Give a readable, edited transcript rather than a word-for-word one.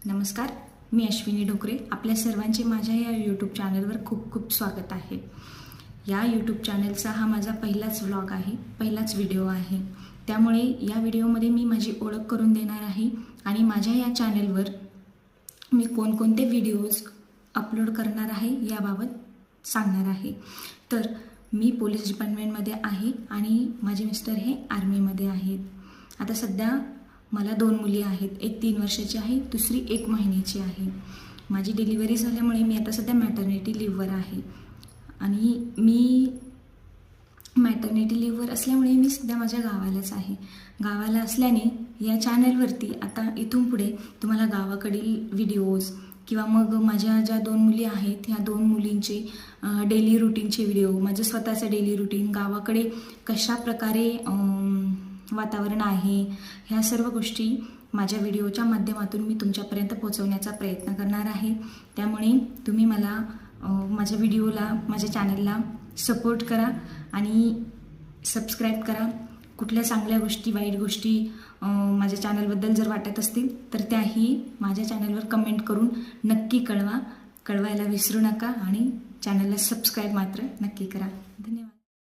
नमस्कार, मी अश्विनी ढोकरे. आपल्या सर्वांचे माझ्या या यूट्यूब चॅनलवर खूप खूप स्वागत आहे. या यूट्यूब चॅनलचा हा माझा पहिलाच व्लॉग आहे, पहिलाच व्हिडिओ आहे. त्यामुळे या व्हिडिओमध्ये मी माझी ओळख करून देणार आहे आणि माझ्या या चॅनलवर मी कोणकोणते व्हिडिओज अपलोड करणार आहे याबाबत सांगणार आहे. तर मी पोलीस डिपार्टमेंटमध्ये आहे आणि माझे मिस्टर हे आर्मीमध्ये आहेत. आता सध्या मला 2 मुली आहेत. एक 3 वर्षाची आहे, दुसरी 1 महिन्याची आहे. माझी डिलिव्हरी झाल्यामुळे मी आता सध्या मॅटर्निटी लिव्हवर आहे आणि मी मॅटर्निटी लिव्हवर असल्यामुळे मी सध्या माझ्या गावालाच आहे. गावाला असल्याने या चॅनलवरती आता इथून पुढे तुम्हाला गावाकडील व्हिडिओज किंवा मग माझ्या ज्या 2 मुली आहेत ह्या 2 मुलींचे डेली रुटीनचे व्हिडिओ, माझं स्वतःचं डेली रुटीन, गावाकडे कशा प्रकारे वातावरण आहे, ह्या सर्व गोष्टी माझ्या व्हिडिओच्या माध्यमातून मी तुमच्यापर्यंत पोहोचवण्याचा प्रयत्न करणार आहे. त्यामुळे तुम्ही मला माझ्या व्हिडिओला, माझ्या चॅनलला सपोर्ट करा आणि सबस्क्राईब करा. कुठल्या चांगल्या गोष्टी, वाईट गोष्टी माझ्या चॅनलबद्दल जर वाटत असतील तर त्याही माझ्या चॅनलवर कमेंट करून नक्की कळवायला विसरू नका आणि चॅनलला सबस्क्राईब मात्र नक्की करा. धन्यवाद.